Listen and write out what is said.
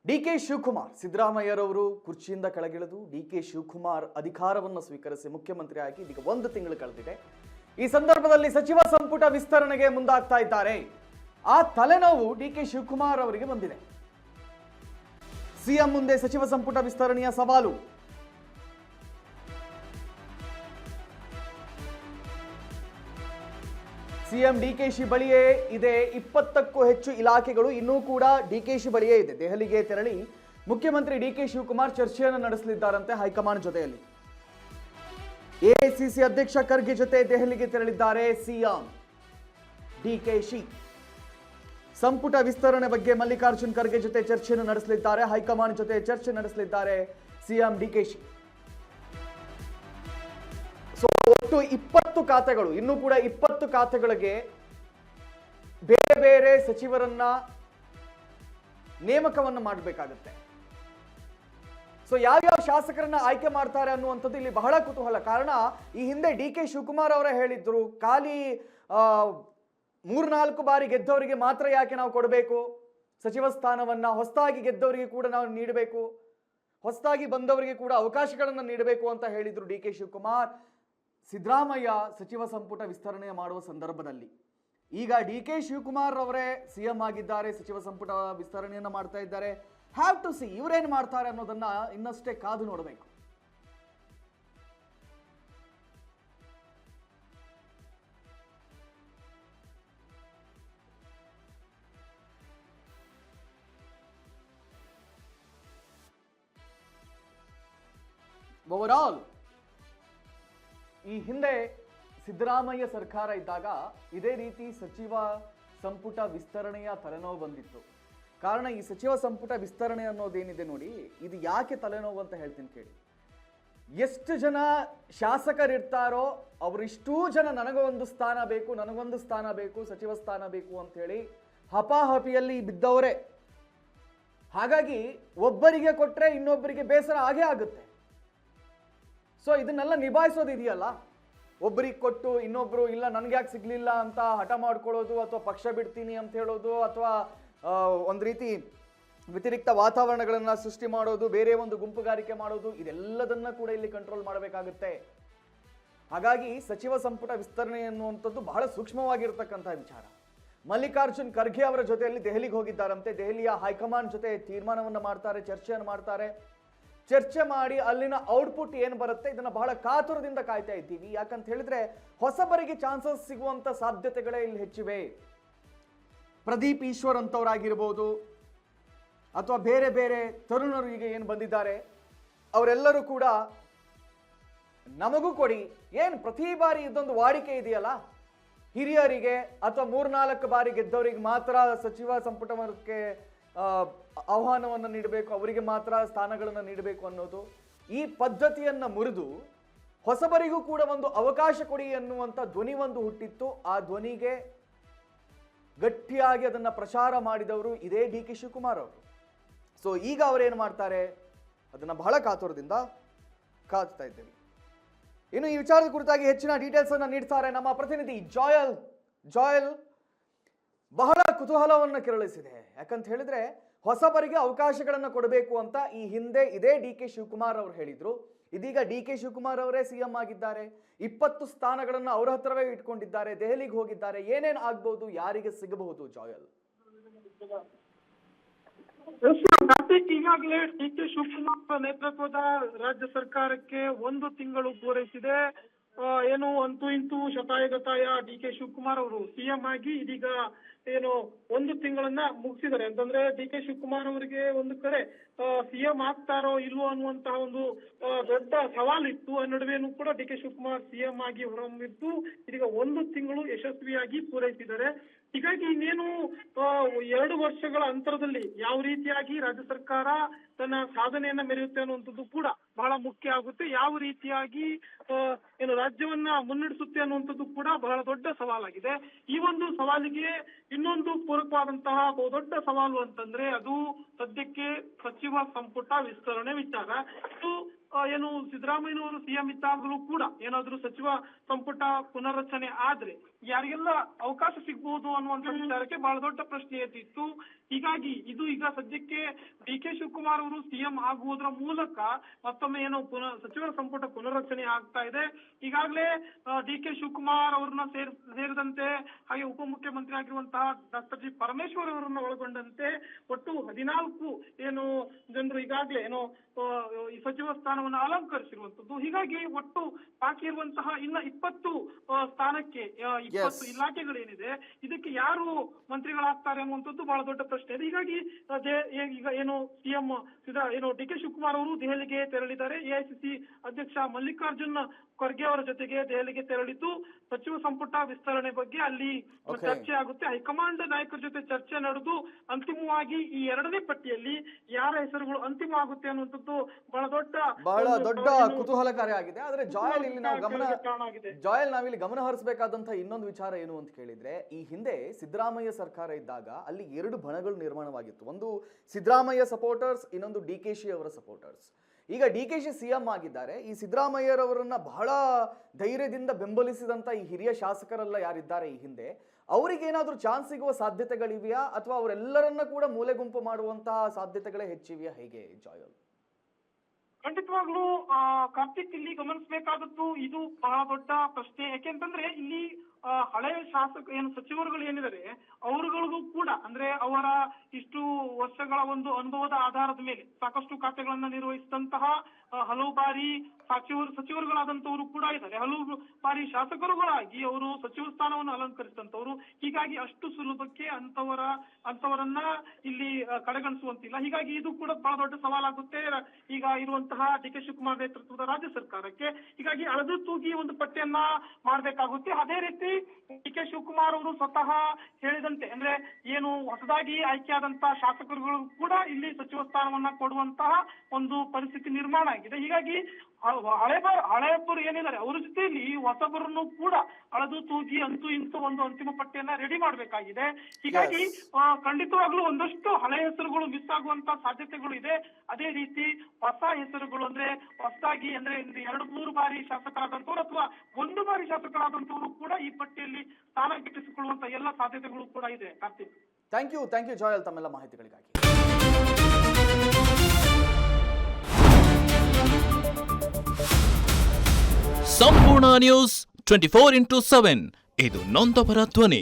DK Shivakumar ಸಿದ್ದರಾಮಯ್ಯರವರು ಕುರ್ಚಿಯಿಂದ ಕೆಳಗಿಳಿದು DK Shivakumar ಅಧಿಕಾರವನ್ನು ಸ್ವೀಕರಿಸಿ ಮುಖ್ಯಮಂತ್ರಿ ಆಗಿ ಇದೀಗ 1 ತಿಂಗಳು ಕಳೆದಿದೆ. ಈ ಸಂದರ್ಭದಲ್ಲಿ ಸಚಿವ ಸಂಪುಟ ವಿಸ್ತರಣೆಗೆ ಮುಂದಾಗ್ತಾ ಇದ್ದಾರೆ. ಆ ತಲೆನೋವು ಡಿಕೆ ಶಿವಕುಮಾರ್ ಅವರಿಗೆ ಬಂದಿದೆ. ಸಿಎಂ ಮುಂದೆ ಸಚಿವ ಸಂಪುಟ ವಿಸ್ತರಣೆಯ ಸವಾಲು. ಸಿಎಂ ಡಿಕೆಶಿ ಬಳಿಯೇ ಇದೆ 20ಕ್ಕೂ ಹೆಚ್ಚು ಇಲಾಖೆಗಳು ಇನ್ನೂ ಕೂಡ ಡಿಕೆಶಿ ಬಳಿಯೇ ಇದೆ. ದೆಹಲಿಗೆ ತೆರಳಿ ಮುಖ್ಯಮಂತ್ರಿ ಡಿಕೆ ಶಿವಕುಮಾರ್ ಚರ್ಚೆಯನ್ನು ನಡೆಸಲಿದ್ದಾರಂತೆ ಹೈಕಮಾಂಡ್ ಜೊತೆಯಲ್ಲಿ. ಎಐಸಿಸಿ ಅಧ್ಯಕ್ಷ ಖರ್ಗೆ ಜೊತೆ ದೆಹಲಿಗೆ ತೆರಳಿದ್ದಾರೆ ಸಿಎಂ ಡಿಕೆಶಿ. ಸಂಪುಟ ವಿಸ್ತರಣೆ ಬಗ್ಗೆ ಮಲ್ಲಿಕಾರ್ಜುನ್ ಖರ್ಗೆ ಜೊತೆ ಚರ್ಚೆಯನ್ನು ನಡೆಸಲಿದ್ದಾರೆ. ಹೈಕಮಾಂಡ್ ಜೊತೆ ಚರ್ಚೆ ನಡೆಸಲಿದ್ದಾರೆ ಸಿಎಂ ಡಿಕೆಶಿ. ಒಟ್ಟು 20 ಖಾತೆಗಳು, ಇನ್ನೂ ಕೂಡ 20 ಖಾತೆಗಳಿಗೆ ಬೇರೆ ಬೇರೆ ಸಚಿವರನ್ನ ನೇಮಕವನ್ನು ಮಾಡಬೇಕಾಗುತ್ತೆ. ಸೊ ಯಾವ್ಯಾವ ಶಾಸಕರನ್ನ ಆಯ್ಕೆ ಮಾಡ್ತಾರೆ ಅನ್ನುವಂಥದ್ದು ಇಲ್ಲಿ ಬಹಳ ಕುತೂಹಲ. ಕಾರಣ ಈ ಹಿಂದೆ ಡಿಕೆ ಶಿವಕುಮಾರ್ ಅವರೇ ಹೇಳಿದ್ರು, ಖಾಲಿ 3-4 ಬಾರಿ ಗೆದ್ದವರಿಗೆ ಮಾತ್ರ ಯಾಕೆ ನಾವು ಕೊಡಬೇಕು ಸಚಿವ ಸ್ಥಾನವನ್ನ, ಹೊಸದಾಗಿ ಗೆದ್ದವರಿಗೆ ಕೂಡ ನಾವು ನೀಡಬೇಕು, ಹೊಸದಾಗಿ ಬಂದವರಿಗೆ ಕೂಡ ಅವಕಾಶಗಳನ್ನು ನೀಡಬೇಕು ಅಂತ ಹೇಳಿದ್ರು ಡಿಕೆ ಶಿವಕುಮಾರ್. ಸಿದ್ದರಾಮಯ್ಯ ಸಚಿವ ಸಂಪುಟ ವಿಸ್ತರಣೆ ಮಾಡುವ ಸಂದರ್ಭದಲ್ಲಿ ಈಗ ಡಿಕೆ ಶಿವಕುಮಾರ್ ಅವರೇ ಸಿಎಂ ಆಗಿದ್ದಾರೆ, ಸಚಿವ ಸಂಪುಟ ವಿಸ್ತರಣೆಯನ್ನ ಮಾಡ್ತಾ ಇದ್ದಾರೆ. ಹ್ಯಾವ್ ಟು ಸಿ ಇವರೇನು ಮಾಡ್ತಾರೆ ಅನ್ನೋದನ್ನ ಇನ್ನಷ್ಟೇ ಕಾದು ನೋಡಬೇಕು. ಓವರ್ ಈ ಹಿಂದೆ ಸಿದ್ದರಾಮಯ್ಯ ಸರ್ಕಾರ ಇದ್ದಾಗ ಇದೇ ರೀತಿ ಸಚಿವ ಸಂಪುಟ ವಿಸ್ತರಣೆಯ ತಲೆನೋವು ಬಂದಿತ್ತು. ಕಾರಣ ಈ ಸಚಿವ ಸಂಪುಟ ವಿಸ್ತರಣೆ ಅನ್ನೋದೇನಿದೆ ನೋಡಿ, ಇದು ಯಾಕೆ ತಲೆನೋವು ಅಂತ ಹೇಳ್ತೀನಿ ಕೇಳಿ. ಎಷ್ಟು ಜನ ಶಾಸಕರಿರ್ತಾರೋ ಅವರಿಷ್ಟೂ ಜನ ನನಗೊಂದು ಸ್ಥಾನ ಬೇಕು, ನನಗೊಂದು ಸ್ಥಾನ ಬೇಕು, ಸಚಿವ ಸ್ಥಾನ ಬೇಕು ಅಂತ ಹೇಳಿ ಹಪಾಹಪಿಯಲ್ಲಿ ಬಿದ್ದವರೇ. ಹಾಗಾಗಿ ಒಬ್ಬರಿಗೆ ಕೊಟ್ರೆ ಇನ್ನೊಬ್ಬರಿಗೆ ಬೇಸರ ಆಗೇ ಆಗುತ್ತೆ. ಸೊ ಇದನ್ನೆಲ್ಲ ನಿಭಾಯಿಸೋದಿದೆಯಲ್ಲ, ಒಬ್ಬರಿಗೆ ಕೊಟ್ಟು ಇನ್ನೊಬ್ರು ಇಲ್ಲ ನನ್ಗೆ ಯಾಕೆ ಸಿಗ್ಲಿಲ್ಲ ಅಂತ ಹಠ ಮಾಡ್ಕೊಳ್ಳೋದು, ಅಥವಾ ಪಕ್ಷ ಬಿಡ್ತೀನಿ ಅಂತ ಹೇಳೋದು, ಅಥವಾ ಒಂದು ರೀತಿ ವ್ಯತಿರಿಕ್ತ ವಾತಾವರಣಗಳನ್ನ ಸೃಷ್ಟಿ ಮಾಡೋದು, ಬೇರೆ ಒಂದು ಗುಂಪುಗಾರಿಕೆ ಮಾಡೋದು, ಇದೆಲ್ಲದನ್ನ ಕೂಡ ಇಲ್ಲಿ ಕಂಟ್ರೋಲ್ ಮಾಡಬೇಕಾಗುತ್ತೆ. ಹಾಗಾಗಿ ಸಚಿವ ಸಂಪುಟ ವಿಸ್ತರಣೆ ಅನ್ನುವಂಥದ್ದು ಬಹಳ ಸೂಕ್ಷ್ಮವಾಗಿರ್ತಕ್ಕಂಥ ವಿಚಾರ. ಮಲ್ಲಿಕಾರ್ಜುನ್ ಖರ್ಗೆ ಅವರ ಜೊತೆಯಲ್ಲಿ ದೆಹಲಿಗೆ ಹೋಗಿದ್ದಾರಂತೆ. ದೆಹಲಿಯ ಹೈಕಮಾಂಡ್ ಜೊತೆ ತೀರ್ಮಾನವನ್ನು ಮಾಡ್ತಾರೆ, ಚರ್ಚೆಯನ್ನು ಮಾಡ್ತಾರೆ. ಚರ್ಚೆ ಮಾಡಿ ಅಲ್ಲಿನ ಔಟ್ಪುಟ್ ಏನು ಬರುತ್ತೆ ಇದನ್ನ ಬಹಳ ಕಾತುರದಿಂದ ಕಾಯ್ತಾ ಇದ್ದೀವಿ. ಯಾಕಂತ ಹೇಳಿದ್ರೆ ಹೊಸಬರಿಗೆ ಚಾನ್ಸಸ್ ಸಿಗುವಂತ ಸಾಧ್ಯತೆಗಳೇ ಇಲ್ಲಿ ಹೆಚ್ಚಿವೆ. ಪ್ರದೀಪ್ ಈಶ್ವರ್ ಅಂತವರಾಗಿರ್ಬೋದು, ಅಥವಾ ಬೇರೆ ಬೇರೆ ತರುಣರು ಈಗ ಏನು ಬಂದಿದ್ದಾರೆ ಅವರೆಲ್ಲರೂ ಕೂಡ ನಮಗೂ ಕೊಡಿ, ಏನು ಪ್ರತಿ ಬಾರಿ ಇದೊಂದು ವಾಡಿಕೆ ಇದೆಯಲ್ಲ, ಹಿರಿಯರಿಗೆ ಅಥವಾ 3-4 ಬಾರಿ ಗೆದ್ದವರಿಗೆ ಮಾತ್ರ ಸಚಿವ ಸಂಪುಟಕ್ಕೆ ಆಹ್ವಾನವನ್ನು ನೀಡಬೇಕು, ಅವರಿಗೆ ಮಾತ್ರ ಸ್ಥಾನಗಳನ್ನು ನೀಡಬೇಕು ಅನ್ನೋದು. ಈ ಪದ್ಧತಿಯನ್ನ ಮುರಿದು ಹೊಸಬರಿಗೂ ಕೂಡ ಒಂದು ಅವಕಾಶ ಕೊಡಿ ಎನ್ನುವಂತ ಧ್ವನಿ ಒಂದು ಹುಟ್ಟಿತ್ತು. ಆ ಧ್ವನಿಗೆ ಗಟ್ಟಿಯಾಗಿ ಅದನ್ನ ಪ್ರಚಾರ ಮಾಡಿದವರು ಇದೇ ಡಿಕೆ ಶಿವಕುಮಾರ್ ಅವರು. ಸೊ ಈಗ ಅವರೇನು ಮಾಡ್ತಾರೆ ಅದನ್ನ ಬಹಳ ಕಾತುರದಿಂದ ಕಾದ್ತಾ ಇದ್ದೇವೆ. ಇನ್ನು ಈ ವಿಚಾರದ ಕುರಿತಾಗಿ ಹೆಚ್ಚಿನ ಡೀಟೇಲ್ಸ್ ಅನ್ನ ನೀಡ್ತಾರೆ ನಮ್ಮ ಪ್ರತಿನಿಧಿ ಜಾಯಲ್. ಬಹಳ ಕುತೂಹಲವನ್ನು ಕೆರಳಿಸಿದೆ. ಯಾಕಂತ ಹೇಳಿದ್ರೆ ಹೊಸಬರಿಗೆ ಅವಕಾಶಗಳನ್ನು ಕೊಡಬೇಕು ಅಂತ ಈ ಹಿಂದೆ ಇದೇ ಡಿಕೆ ಶಿವಕುಮಾರ್ ಅವರು ಹೇಳಿದ್ರು. ಇದೀಗ ಡಿಕೆ ಶಿವಕುಮಾರ್ ಅವರೇ ಸಿಎಂ ಆಗಿದ್ದಾರೆ. 20 ಸ್ಥಾನಗಳನ್ನು ಅವರ ಹತ್ರವೇ ಇಟ್ಕೊಂಡಿದ್ದಾರೆ. ದೆಹಲಿಗೆ ಹೋಗಿದ್ದಾರೆ. ಏನೇನು ಆಗ್ಬಹುದು, ಯಾರಿಗೆ ಸಿಗಬಹುದು ಜಾಯಲ್? ಈಗಾಗಲೇ ಡಿಕೆ ಶಿವಕುಮಾರ್ ನೇತೃತ್ವದ ರಾಜ್ಯ ಸರ್ಕಾರಕ್ಕೆ 1 ತಿಂಗಳು ಪೂರೈಸಿದೆ. ಏನು ಅಂತೂ ಇಂತೂ ಶತಾಯಗತಾಯ ಡಿಕೆ ಶಿವಕುಮಾರ್ ಅವರು ಸಿಎಂ ಆಗಿ ಇದೀಗ ಏನು 1 ತಿಂಗಳನ್ನ ಮುಗಿಸಿದ್ದಾರೆ. ಅಂತಂದ್ರೆ ಡಿಕೆ ಶಿವಕುಮಾರ್ ಅವರಿಗೆ ಒಂದು ಕಡೆ ಸಿಎಂ ಆಗ್ತಾರೋ ಇಲ್ವೋ ಅನ್ನುವಂತಹ ಒಂದು ದೊಡ್ಡ ಸವಾಲಿತ್ತು. ಆ ನಡುವೆನೂ ಕೂಡ ಡಿಕೆ ಶಿವಕುಮಾರ್ ಸಿಎಂ ಆಗಿ ಹೊರಹೊಮ್ಮಿದ್ದು ಇದೀಗ 1 ತಿಂಗಳು ಯಶಸ್ವಿಯಾಗಿ ಪೂರೈಸಿದ್ದಾರೆ. ಹೀಗಾಗಿ ಇನ್ನೇನು 2 ವರ್ಷಗಳ ಅಂತರದಲ್ಲಿ ಯಾವ ರೀತಿಯಾಗಿ ರಾಜ್ಯ ಸರ್ಕಾರ ತನ್ನ ಸಾಧನೆಯನ್ನ ಮೆರೆಯುತ್ತೆ ಅನ್ನುವಂಥದ್ದು ಕೂಡ ಬಹಳ ಮುಖ್ಯ ಆಗುತ್ತೆ. ಯಾವ ರೀತಿಯಾಗಿ ಏನು ರಾಜ್ಯವನ್ನ ಮುನ್ನಡೆಸುತ್ತೆ ಅನ್ನುವಂಥದ್ದು ಕೂಡ ಬಹಳ ದೊಡ್ಡ ಸವಾಲಾಗಿದೆ. ಈ ಒಂದು ಸವಾಲಿಗೆ ಇನ್ನೊಂದು ಪೂರಕವಾದಂತಹ ದೊಡ್ಡ ಸವಾಲು ಅಂತಂದ್ರೆ ಅದು ಸದ್ಯಕ್ಕೆ ಸಚಿವ ಸಂಪುಟ ವಿಸ್ತರಣೆ ವಿಚಾರ. ಇದು ಏನು ಸಿದ್ದರಾಮಯ್ಯನವರು ಸಿಎಂ ಇದ್ದಾಗಲೂ ಕೂಡ ಏನಾದ್ರೂ ಸಚಿವ ಸಂಪುಟ ಪುನರ್ರಚನೆ ಆದ್ರೆ ಯಾರಿಗೆಲ್ಲ ಅವಕಾಶ ಸಿಗಬಹುದು ಅನ್ನುವಂತ ವಿಚಾರಕ್ಕೆ ಬಹಳ ದೊಡ್ಡ ಪ್ರಶ್ನೆ ಎದ್ದಿತ್ತು. ಹೀಗಾಗಿ ಇದು ಈಗ ಸದ್ಯಕ್ಕೆ ಡಿ.ಕೆ. ಶಿವಕುಮಾರ್ ಅವರು ಸಿಎಂ ಆಗುವುದರ ಮೂಲಕ ಮತ್ತೊಮ್ಮೆ ಏನು ಸಚಿವ ಸಂಪುಟ ಪುನರ್ರಚನೆ ಆಗ್ತಾ ಇದೆ. ಈಗಾಗಲೇ ಡಿ.ಕೆ. ಶಿವಕುಮಾರ್ ಅವ್ರನ್ನ ಸೇರಿದಂತೆ ಹಾಗೆ ಉಪಮುಖ್ಯಮಂತ್ರಿ ಆಗಿರುವಂತಹ ಡಾಕ್ಟರ್ ಜಿ. ಪರಮೇಶ್ವರ್ ಅವರನ್ನ ಒಳಗೊಂಡಂತೆ ಒಟ್ಟು 14 ಏನು ಜನರು ಈಗಾಗಲೇ ಏನು ಈ ಸಚಿವ ಸ್ಥಾನವನ್ನು ಅಲಂಕರಿಸಿರುವಂತದ್ದು. ಹೀಗಾಗಿ ಒಟ್ಟು ಬಾಕಿ ಇರುವಂತಹ ಇನ್ನ 20 ಸ್ಥಾನಕ್ಕೆ 20 ಇಲಾಖೆಗಳೇನಿದೆ ಇದಕ್ಕೆ ಯಾರು ಮಂತ್ರಿಗಳಾಗ್ತಾರೆ ಅನ್ನುವಂಥದ್ದು ಬಹಳ ದೊಡ್ಡ ಪ್ರಶ್ನೆ ಇದೆ. ಹೀಗಾಗಿ ಈಗ ಏನು ಸಿಎಂ ಏನು ಡಿ.ಕೆ. ಶಿವಕುಮಾರ್ ಅವರು ದೆಹಲಿಗೆ ತೆರಳಿದ್ದಾರೆ. ಎಐಸಿಸಿ ಅಧ್ಯಕ್ಷ ಮಲ್ಲಿಕಾರ್ಜುನ್ ಖರ್ಗೆ ಅವರ ಜೊತೆಗೆ ದೆಹಲಿಗೆ ತೆರಳಿದ್ದು ಸಚಿವ ಸಂಪುಟ ವಿಸ್ತರಣೆ ಬಗ್ಗೆ ಅಲ್ಲಿ ಚರ್ಚೆ ಆಗುತ್ತೆ. ಹೈಕಮಾಂಡ್ ನಾಯಕರ ಜೊತೆ ಚರ್ಚೆ ನಡೆದು ಅಂತಿಮವಾಗಿ ಈ 2ನೇ ಪಟ್ಟಿಯಲ್ಲಿ ಯಾರ ಹೆಸರುಗಳು ಅಂತಿಮ ಆಗುತ್ತೆ ಅನ್ನುವಂಥದ್ದು ಬಹಳ ದೊಡ್ಡ ಕುತೂಹಲಕಾರಿ ಆಗಿದೆ. ಆದ್ರೆ ಜಾಯಲ್ ಇಲ್ಲಿ ನಾವಿಲ್ಲಿ ಗಮನ ಹರಿಸಬೇಕಾದಂತಹ ಇನ್ನೊಂದು ವಿಚಾರ ಏನು ಅಂತ ಕೇಳಿದ್ರೆ, ಈ ಹಿಂದೆ ಸಿದ್ದರಾಮಯ್ಯ ಸರ್ಕಾರ ಇದ್ದಾಗ ಅಲ್ಲಿ 2 ಬಣಗಳು ನಿರ್ಮಾಣವಾಗಿತ್ತು. ಒಂದು ಸಿದ್ದರಾಮಯ್ಯ ಸಪೋರ್ಟರ್ಸ್, ಇನ್ನೊಂದು ಡಿ.ಕೆ.ಶಿ ಅವರ ಸಪೋರ್ಟರ್ಸ್. ಈಗ ಡಿ.ಕೆ.ಶಿ ಸಿಎಂ ಆಗಿದ್ದಾರೆ. ಈ ಸಿದ್ದರಾಮಯ್ಯರವರನ್ನ ಬಹಳ ಧೈರ್ಯದಿಂದ ಬೆಂಬಲಿಸಿದಂತ ಈ ಹಿರಿಯ ಶಾಸಕರೆಲ್ಲ ಯಾರಿದ್ದಾರೆ ಈ ಹಿಂದೆ, ಅವರಿಗೇನಾದ್ರೂ ಚಾನ್ಸ್ ಸಿಗುವ ಸಾಧ್ಯತೆಗಳಿವೆಯಾ ಅಥವಾ ಅವರೆಲ್ಲರನ್ನ ಕೂಡ ಮೂಲೆ ಗುಂಪು ಮಾಡುವಂತಹ ಸಾಧ್ಯತೆಗಳೇ ಹೆಚ್ಚಿವೆಯಾ? ಹೇಗೆ ಜಾಯಲ್? ಖಂಡಿತವಾಗ್ಲೂ ಕಾರ್ತಿಕ್, ಇಲ್ಲಿ ಗಮನಿಸಬೇಕಾದದ್ದು ಇದು ಬಹಳ ದೊಡ್ಡ ಪ್ರಶ್ನೆ. ಯಾಕೆಂತಂದ್ರೆ ಇಲ್ಲಿ ಹಳೆಯ ಶಾಸಕ ಏನು ಸಚಿವರುಗಳು ಏನಿದ್ದಾರೆ ಅವರುಗಳಿಗೂ ಕೂಡ ಅಂದ್ರೆ ಅವರ ಇಷ್ಟು ವರ್ಷಗಳ ಒಂದು ಅನುಭವದ ಆಧಾರದ ಮೇಲೆ ಸಾಕಷ್ಟು ಖಾತೆಗಳನ್ನ ನಿರ್ವಹಿಸಿದಂತಹ ಹಲವು ಬಾರಿ ಸಚಿವರುಗಳಾದಂತವರು ಕೂಡ ಇದ್ದಾರೆ. ಹಲವು ಬಾರಿ ಶಾಸಕರುಗಳಾಗಿ ಅವರು ಸಚಿವ ಸ್ಥಾನವನ್ನು ಅಲಂಕರಿಸಿದಂತವರು. ಹೀಗಾಗಿ ಅಷ್ಟು ಸುಲಭಕ್ಕೆ ಅಂತವರನ್ನ ಇಲ್ಲಿ ಕಡೆಗಣಿಸುವಂತಿಲ್ಲ. ಹೀಗಾಗಿ ಇದು ಕೂಡ ಬಹಳ ದೊಡ್ಡ ಸವಾಲಾಗುತ್ತೆ ಈಗ ಇರುವಂತಹ ಡಿ.ಕೆ. ಶಿವಕುಮಾರ್ ನೇತೃತ್ವದ ರಾಜ್ಯ ಸರ್ಕಾರಕ್ಕೆ. ಹೀಗಾಗಿ ಅಳದು ತೂಗಿ ಒಂದು ಪಟ್ಟಿಯನ್ನ ಮಾಡಬೇಕಾಗುತ್ತೆ. ಅದೇ ರೀತಿ ಡಿ.ಕೆ. ಶಿವಕುಮಾರ್ ಅವರು ಸ್ವತಃ ಹೇಳಿದಂತೆ ಅಂದ್ರೆ ಏನು ಹೊಸದಾಗಿ ಆಯ್ಕೆಯಾದಂತಹ ಶಾಸಕರುಗಳು ಕೂಡ ಇಲ್ಲಿ ಸಚಿವ ಸ್ಥಾನವನ್ನ ಕೊಡುವಂತಹ ಒಂದು ಪರಿಸ್ಥಿತಿ ನಿರ್ಮಾಣ ಆಗಿದೆ. ಹೀಗಾಗಿ ಹಳೆಯಬ್ಬರು ಏನಿದ್ದಾರೆ ಅವರ ಜೊತೆಯಲ್ಲಿ ಹೊಸಬರನ್ನು ಕೂಡ ಅಳದು ತೂಗಿ ಅಂತೂ ಇಂತೂ ಒಂದು ಅಂತಿಮ ಪಟ್ಟಿಯನ್ನ ರೆಡಿ ಮಾಡಬೇಕಾಗಿದೆ. ಹೀಗಾಗಿ ಖಂಡಿತವಾಗ್ಲೂ ಒಂದಷ್ಟು ಹಳೆ ಹೆಸರುಗಳು ಮಿಸ್ ಆಗುವಂತ ಸಾಧ್ಯತೆಗಳು ಇದೆ. ಅದೇ ರೀತಿ ಹೊಸ ಹೆಸರುಗಳು ಅಂದ್ರೆ ಹೊಸದಾಗಿ ಅಂದ್ರೆ 2-3 ಬಾರಿ ಶಾಸಕರಾದಂತವ್ರು ಅಥವಾ 1 ಬಾರಿ ಶಾಸಕರಾದಂತವರು ಕೂಡ ಈ ಪಟ್ಟಿಯಲ್ಲಿ ಸ್ಥಾನ ಗಿಟ್ಟಿಸಿಕೊಳ್ಳುವಂತ ಎಲ್ಲ ಸಾಧ್ಯತೆಗಳು ಕೂಡ ಇದೆ. ಕಾರ್ತಿಕ್, ಥ್ಯಾಂಕ್ ಯು ಜಾಯಲ್ ತಮ್ಮೆಲ್ಲ ಮಾಹಿತಿಗಳಿಗಾಗಿ. ಸಂಪೂರ್ಣ ನ್ಯೂಸ್ 24x7 ಇದು ನೊಂದವರ ಧ್ವನಿ.